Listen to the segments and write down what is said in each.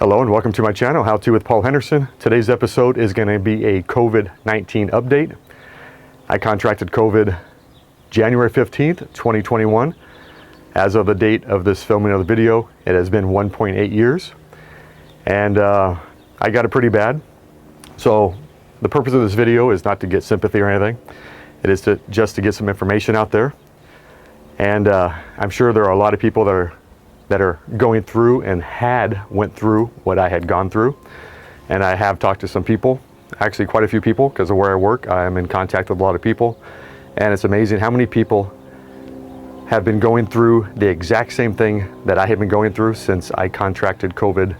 Hello and welcome to my channel, How To with Paul Henderson. Today's episode is going to be a COVID-19 update. I contracted COVID January 15th, 2021. As of the date of this filming of the video, it has been 1.8 years. And I got it pretty bad. So the purpose of this video is not to get sympathy or anything. It is just to get some information out there. And I'm sure there are a lot of people that are going through and went through what I had gone through. And I have talked to some people, actually quite a few people, because of where I work. I am in contact with a lot of people. And it's amazing how many people have been going through the exact same thing that I have been going through since I contracted COVID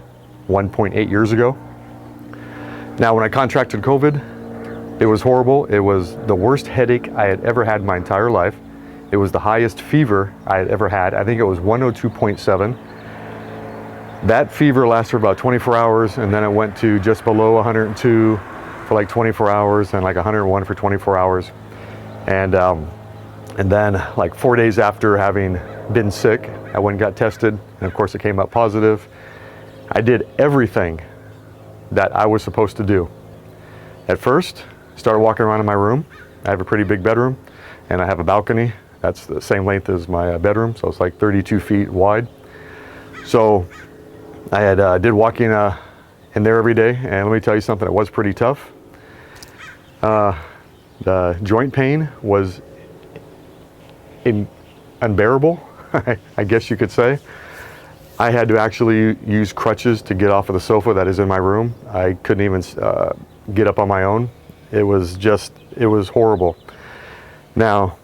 1.8 years ago. Now, when I contracted COVID, it was horrible. It was the worst headache I had ever had in my entire life. It was the highest fever I had ever had. I think it was 102.7. That fever lasted for about 24 hours, and then it went to just below 102 for like 24 hours, and like 101 for 24 hours. And then like 4 days after having been sick, I went and got tested, and of course it came up positive. I did everything that I was supposed to do. At first, started walking around in my room. I have a pretty big bedroom, and I have a balcony. That's the same length as my bedroom, so it's like 32 feet wide. So I had did walking in there every day, and let me tell you something, it was pretty tough. The joint pain was unbearable, I guess you could say. I had to actually use crutches to get off of the sofa that is in my room. I couldn't even get up on my own. It was horrible. Now,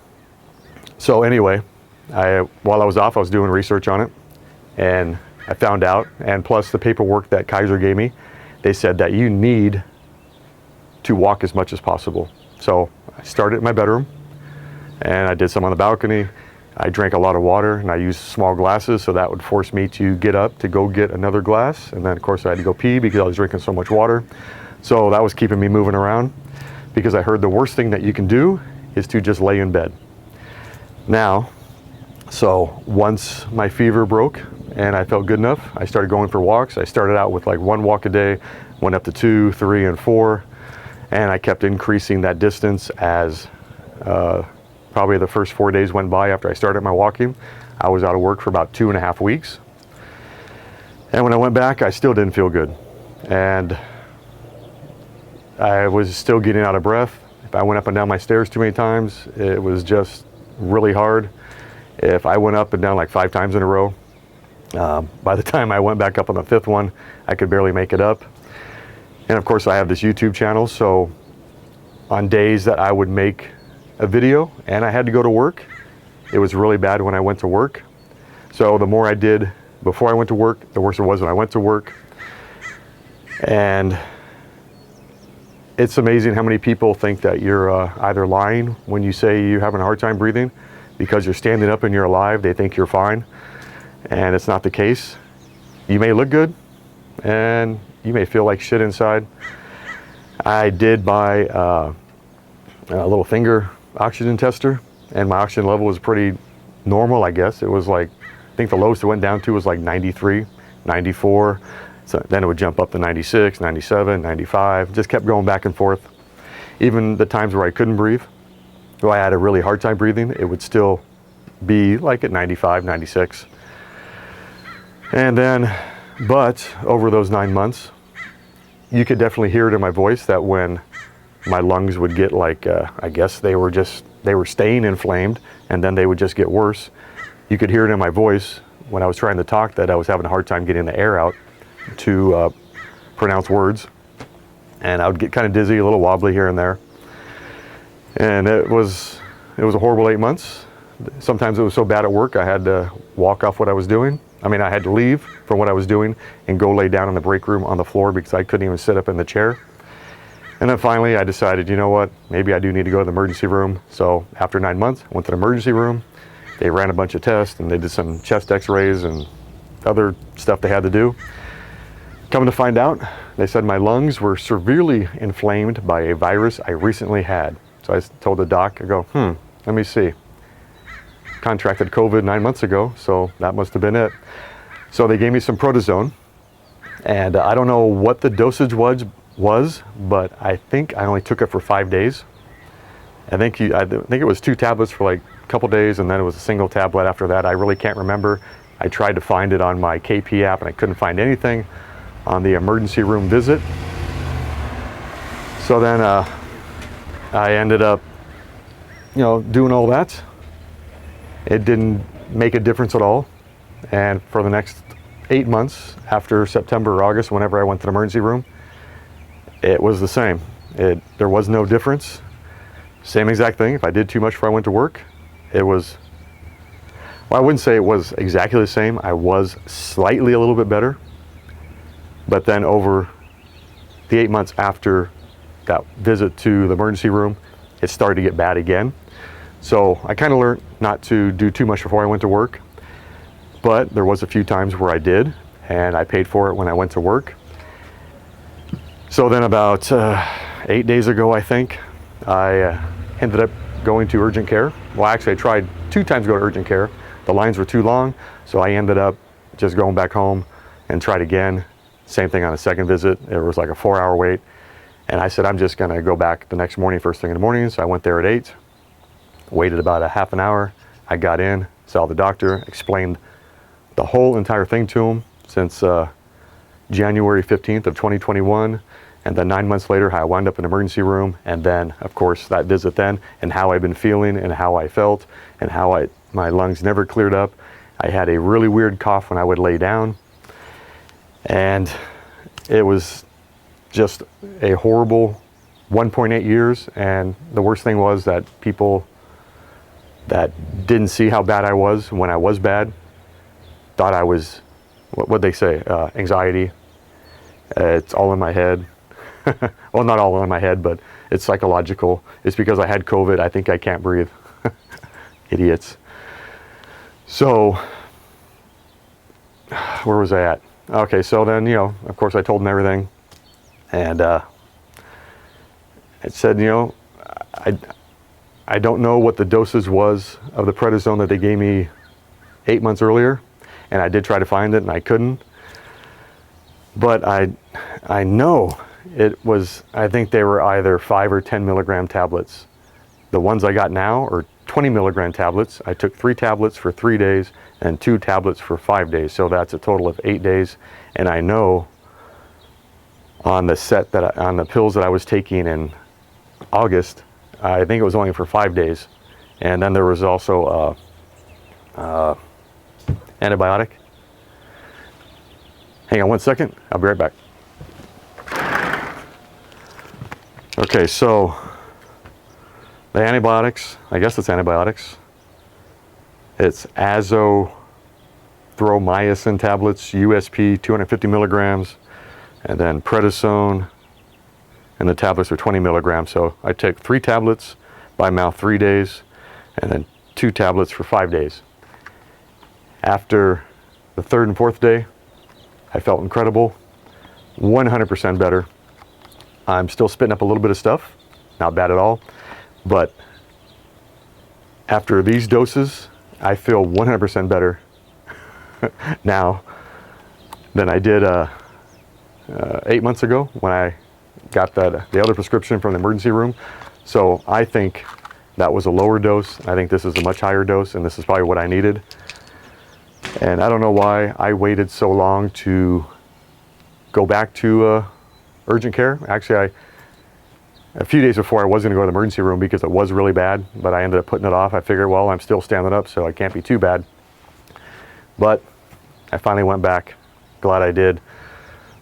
so anyway, while I was off, I was doing research on it, and I found out, and plus the paperwork that Kaiser gave me, they said that you need to walk as much as possible. So I started in my bedroom, and I did some on the balcony. I drank a lot of water, and I used small glasses, so that would force me to get up to go get another glass. And then of course I had to go pee because I was drinking so much water. So that was keeping me moving around, because I heard the worst thing that you can do is to just lay in bed. Now, so once my fever broke and I felt good enough, I started going for walks. I started out with like 1 walk a day, went up to 2, 3, and 4. And I kept increasing that distance as probably the first 4 days went by after I started my walking. I was out of work for about 2.5 weeks. And when I went back, I still didn't feel good. And I was still getting out of breath. If I went up and down my stairs too many times, it was just really hard. If I went up and down like 5 times in a row, by the time I went back up on the 5th one, I could barely make it up. And of course I have this YouTube channel, so on days that I would make a video and I had to go to work, it was really bad when I went to work. So the more I did before I went to work, the worse it was when I went to work. And it's amazing how many people think that you're either lying when you say you're having a hard time breathing because you're standing up and you're alive. They think you're fine, and it's not the case. You may look good and you may feel like shit inside. I did buy a little finger oxygen tester, and my oxygen level was pretty normal, I guess. It was like, I think the lowest it went down to was like 93, 94. So then it would jump up to 96, 97, 95, just kept going back and forth. Even the times where I couldn't breathe, where I had a really hard time breathing, it would still be like at 95, 96. And then, but over those 9 months, you could definitely hear it in my voice that when my lungs would get like, I guess they were staying inflamed, and then they would just get worse. You could hear it in my voice when I was trying to talk that I was having a hard time getting the air out to pronounce words. And I would get kind of dizzy, a little wobbly here and there. And it was a horrible 8 months. Sometimes it was so bad at work, I had to walk off what I was doing. I mean, I had to leave from what I was doing and go lay down in the break room on the floor because I couldn't even sit up in the chair. And then finally I decided, you know what, maybe I do need to go to the emergency room. So after 9 months, I went to the emergency room. They ran a bunch of tests, and they did some chest x-rays and other stuff they had to do. Coming to find out, they said my lungs were severely inflamed by a virus I recently had. So I told the doc, I go, let me see. Contracted COVID 9 months ago, so that must have been it. So they gave me some prednisone, And I don't know what the dosage was, but I think I only took it for 5 days. I think it was 2 tablets for like a couple days, and then it was a single tablet after that. I really can't remember. I tried to find it on my KP app, and I couldn't find anything on the emergency room visit. So then I ended up, doing all that. It didn't make a difference at all. And for the next 8 months, after September or August, whenever I went to the emergency room, it was the same. There was no difference. Same exact thing. If I did too much before I went to work, it was, well, I wouldn't say it was exactly the same. I was slightly a little bit better. But then over the 8 months after that visit to the emergency room, it started to get bad again. So I kind of learned not to do too much before I went to work. But there was a few times where I did, and I paid for it when I went to work. So then about 8 days ago, I think, I ended up going to urgent care. Well, actually, I tried 2 times to go to urgent care. The lines were too long, so I ended up just going back home and tried again. Same thing on a second visit. It was like a 4-hour wait. And I said, I'm just going to go back the next morning, first thing in the morning. So I went there at 8, waited about a half an hour. I got in, saw the doctor, explained the whole entire thing to him since January 15th of 2021. And then 9 months later, I wound up in the emergency room. And then, of course, that visit then, and how I've been feeling and how I felt and how my lungs never cleared up. I had a really weird cough when I would lay down. And it was just a horrible 1.8 years. And the worst thing was that people that didn't see how bad I was when I was bad thought I was, what'd they say, anxiety. It's all in my head. Well, not all in my head, but it's psychological. It's because I had COVID. I think I can't breathe. Idiots. So, where was I at? Okay, so then, of course I told them everything. And it said, I don't know what the dosage was of the prednisone that they gave me 8 months earlier. And I did try to find it, and I couldn't. But I know it was, I think they were either 5 or 10 milligram tablets. The ones I got now are 20 milligram tablets. I took 3 tablets for 3 days and 2 tablets for 5 days. So that's a total of 8 days. And I know on the pills that I was taking in August, I think it was only for 5 days. And then there was also antibiotic. Hang on one second, I'll be right back. Okay, so the antibiotics, I guess it's antibiotics. It's azithromycin tablets, USP, 250 milligrams, and then prednisone, and the tablets are 20 milligrams. So I take 3 tablets by mouth 3 days, and then 2 tablets for 5 days. After the 3rd and 4th day, I felt incredible, 100% better. I'm still spitting up a little bit of stuff, not bad at all, but after these doses, I feel 100% better now than I did 8 months ago when I got the other prescription from the emergency room. So I think that was a lower dose. I think this is a much higher dose, and this is probably what I needed. And I don't know why I waited so long to go back to urgent care. Actually, a few days before I was going to go to the emergency room because it was really bad, but I ended up putting it off. I figured, well, I'm still standing up, so it can't be too bad. But I finally went back. Glad I did.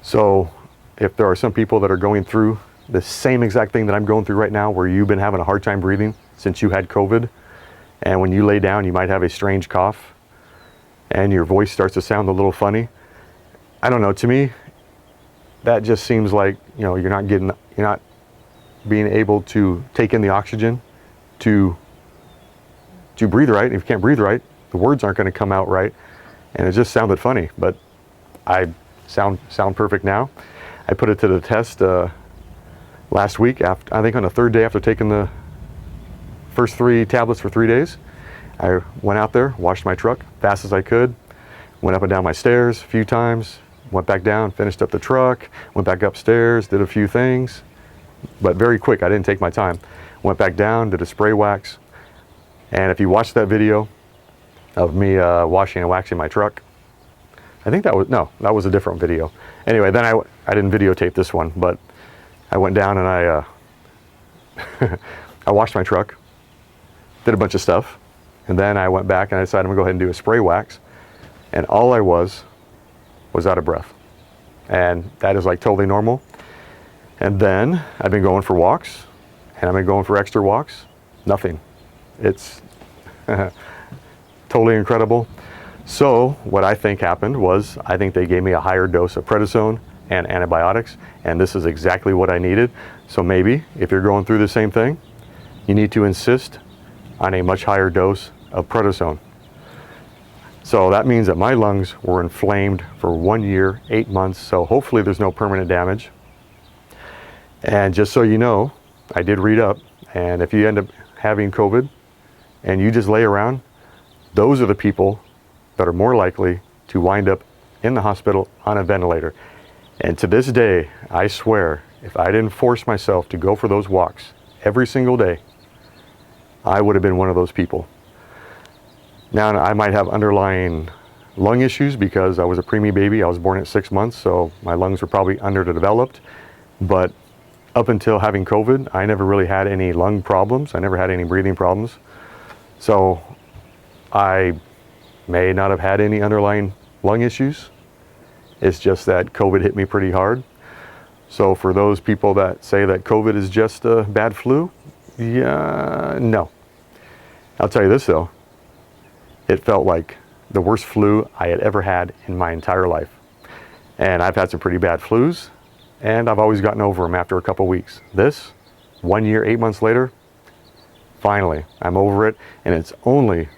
So if there are some people that are going through the same exact thing that I'm going through right now, where you've been having a hard time breathing since you had COVID, and when you lay down, you might have a strange cough, and your voice starts to sound a little funny. I don't know, to me, that just seems like, you're not being able to take in the oxygen to breathe right. If you can't breathe right, the words aren't going to come out right. And it just sounded funny, but I sound perfect now. I put it to the test last week, after, I think on the 3rd day after taking the first 3 tablets for 3 days. I went out there, washed my truck fast as I could, went up and down my stairs a few times, went back down, finished up the truck, went back upstairs, did a few things, but very quick. I didn't take my time. Went back down, did a spray wax. And if you watch that video of me washing and waxing my truck, I think that was a different video. Anyway, then I didn't videotape this one, but I went down and I I washed my truck, did a bunch of stuff, and then I went back and I decided I'm gonna go ahead and do a spray wax, and all I was out of breath. And that is like totally normal. And then I've been going for walks, and I've been going for extra walks, nothing. It's totally incredible. So what I think happened was, I think they gave me a higher dose of prednisone and antibiotics, and this is exactly what I needed. So maybe if you're going through the same thing, you need to insist on a much higher dose of prednisone. So that means that my lungs were inflamed for 1 year, 8 months, so hopefully there's no permanent damage. And just so you know, I did read up, and if you end up having COVID and you just lay around, those are the people that are more likely to wind up in the hospital on a ventilator. And to this day, I swear, if I didn't force myself to go for those walks every single day, I would have been one of those people. Now, I might have underlying lung issues because I was a preemie baby. I was born at 6 months, so my lungs were probably underdeveloped. But up until having COVID, I never really had any lung problems. I never had any breathing problems. So I may not have had any underlying lung issues. It's just that COVID hit me pretty hard. So for those people that say that COVID is just a bad flu, yeah, no. I'll tell you this though, it felt like the worst flu I had ever had in my entire life. And I've had some pretty bad flus, and I've always gotten over them after a couple weeks. This, 1 year, 8 months later, finally, I'm over it, and it's only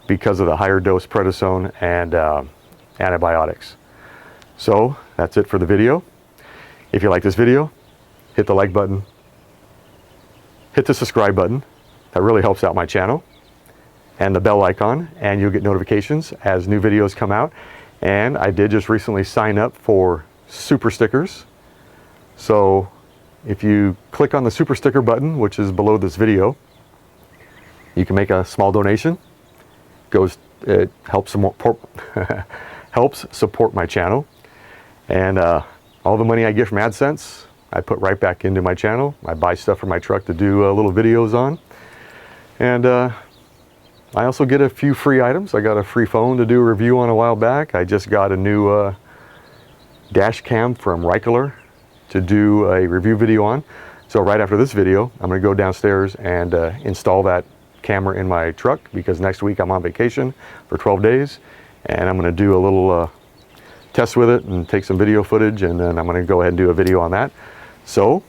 because of the higher dose prednisone and antibiotics. So that's it for the video. If you like this video, hit the like button, hit the subscribe button. That really helps out my channel, and the bell icon, and you'll get notifications as new videos come out. And I did just recently sign up for super stickers. So if you click on the super sticker button, which is below this video, you can make a small donation. It helps support my channel, and all the money I get from AdSense I put right back into my channel. I buy stuff for my truck to do little videos on, and I also get a few free items. I got a free phone to do a review on a while back. I just got a new dash cam from Reichler to do a review video on. So right after this video, I'm going to go downstairs and install that camera in my truck, because next week I'm on vacation for 12 days, and I'm going to do a little test with it and take some video footage, and then I'm going to go ahead and do a video on that. So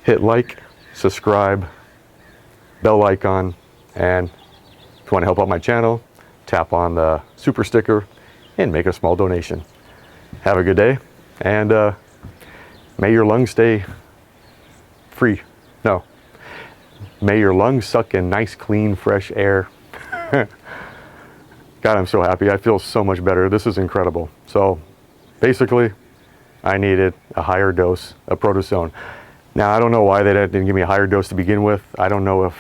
hit like, subscribe, bell icon, and if you want to help out my channel, tap on the super sticker and make a small donation. Have a good day, and may your lungs stay free. No. May your lungs suck in nice, clean, fresh air. God, I'm so happy. I feel so much better. This is incredible. So basically, I needed a higher dose of prednisone. Now, I don't know why they didn't give me a higher dose to begin with. I don't know if...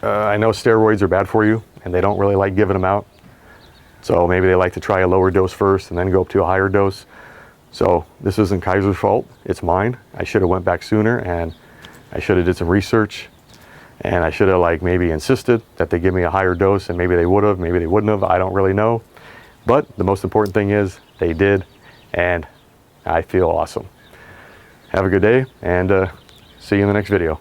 I know steroids are bad for you, and they don't really like giving them out. So maybe they like to try a lower dose first and then go up to a higher dose. So this isn't Kaiser's fault. It's mine. I should have went back sooner, and I should have did some research, and I should have like maybe insisted that they give me a higher dose, and maybe they would have, maybe they wouldn't have. I don't really know. But the most important thing is they did, and I feel awesome. Have a good day, and see you in the next video.